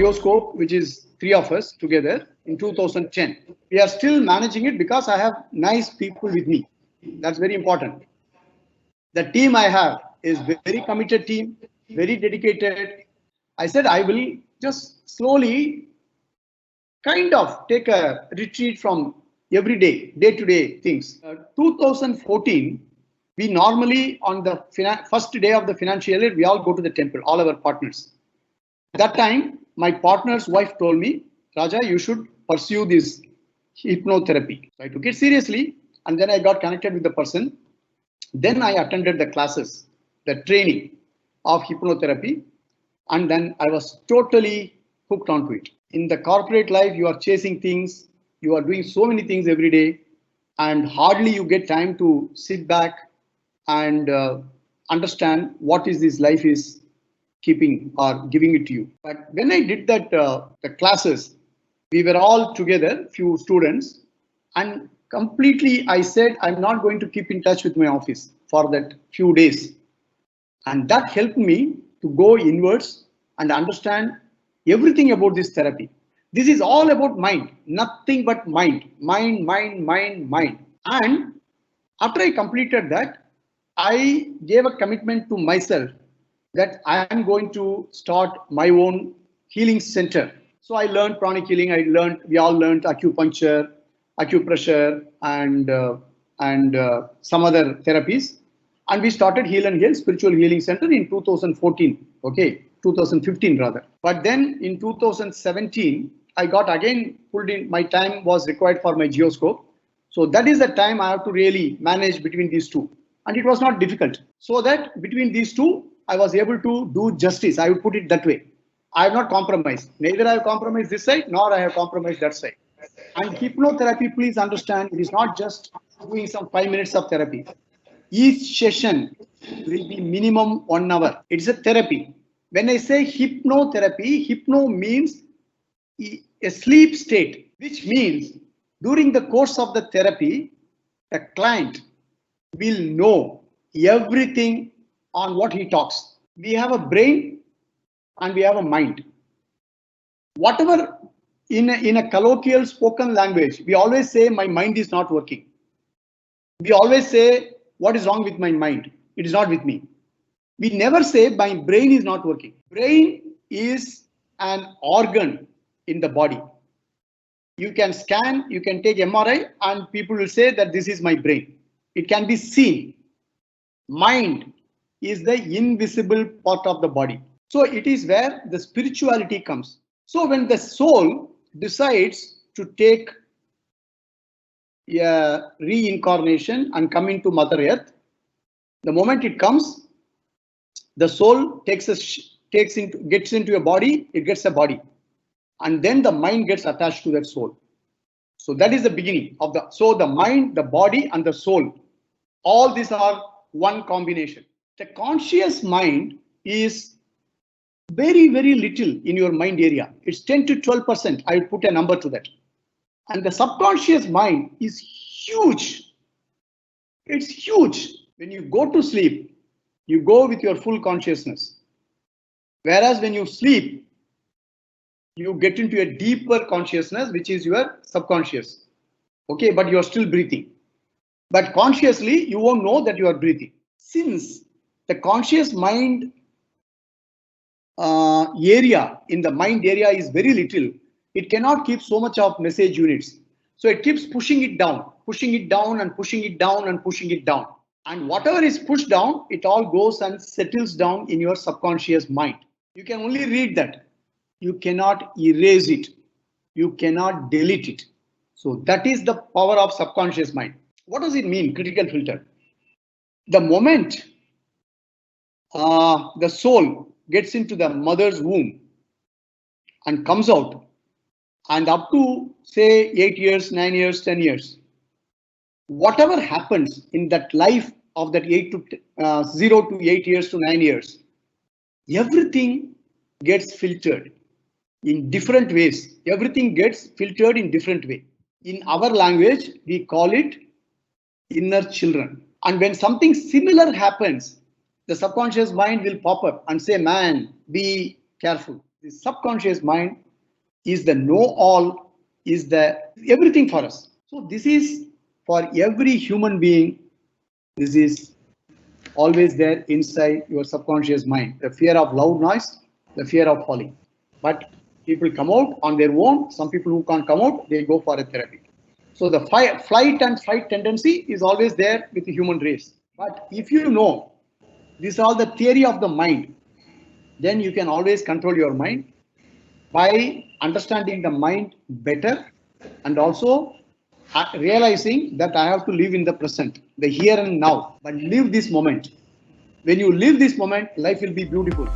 geoscope, which is 3 of us together in 2010. We are still managing it because I have nice people with me. That's very important. The team I have is very committed team, very dedicated. I said I will just slowly kind of take a retreat from everyday, day-to-day things. 2014, we normally on the first day of the financial year, we all go to the temple, all our partners. At that time, my partner's wife told me, Rajah, you should pursue this hypnotherapy. So I took it seriously, and then I got connected with the person. Then I attended the classes, the training of hypnotherapy, and then I was totally hooked onto it. In the corporate life, you are chasing things, you are doing so many things every day, and hardly you get time to sit back and understand what is this life is keeping or giving it to you. But when I did that, the classes, we were all together, few students, and completely I said, I'm not going to keep in touch with my office for that few days. And that helped me to go inwards and understand everything about this therapy. This is all about mind, nothing but mind. And after I completed that, I gave a commitment to myself that I am going to start my own healing center. So I learned pranic healing. We all learned acupuncture, acupressure, and some other therapies. And we started Heal and Heal Spiritual Healing Center in 2014. Okay, 2015 rather. But then in 2017, I got again pulled in. My time was required for my geoscope. So that is the time I have to really manage between these two. And it was not difficult. So that between these two, I was able to do justice. I would put it that way. I have not compromised. Neither I have compromised this side, nor I have compromised that side. And hypnotherapy, please understand, it is not just doing some 5 minutes of therapy. Each session will be minimum 1 hour. It's a therapy. When I say hypnotherapy, hypno means a sleep state, which means during the course of the therapy, the client will know everything on what he talks. We have a brain and we have a mind. Whatever in a colloquial spoken language, we always say my mind is not working. We always say what is wrong with my mind? It is not with me. We never say my brain is not working. Brain is an organ in the body. You can scan, you can take MRI, and people will say that this is my brain. It can be seen. Mind is the invisible part of the body. So it is where the spirituality comes. So when the soul decides to take a reincarnation and come into Mother Earth, the moment it comes, the soul gets into a body, it gets a body. And then the mind gets attached to that soul. So that is the beginning of the mind, the body, and the soul. All these are one combination. The conscious mind is very, very little in your mind area. It's 10 to 12%. I would put a number to that. And the subconscious mind is huge. It's huge. When you go to sleep, you go with your full consciousness. Whereas when you sleep, you get into a deeper consciousness, which is your subconscious. Okay, but you are still breathing. But consciously, you won't know that you are breathing. Since the conscious mind area in the mind area is very little, it cannot keep so much of message units. So it keeps pushing it down and pushing it down and pushing it down. And whatever is pushed down, it all goes and settles down in your subconscious mind. You can only read that. You cannot erase it. You cannot delete it. So that is the power of subconscious mind. What does it mean, critical filter? The moment the soul gets into the mother's womb and comes out, and up to say 8 years, 9 years, 10 years, whatever happens in that life of that 0 to 8 years to 9 years, everything gets filtered in different ways. Everything gets filtered in different way. In our language, we call it inner children. And when something similar happens, the subconscious mind will pop up and say, man, be careful. The subconscious mind is the know-all, is the everything for us. So this is for every human being. This is always there inside your subconscious mind. The fear of loud noise, the fear of falling. But people come out on their own. Some people who can't come out, they go for a therapy. So the flight and fight tendency is always there with the human race. But if you know this is all the theory of the mind, then you can always control your mind by understanding the mind better, and also realizing that I have to live in the present, the here and now, but live this moment. When you live this moment, life will be beautiful.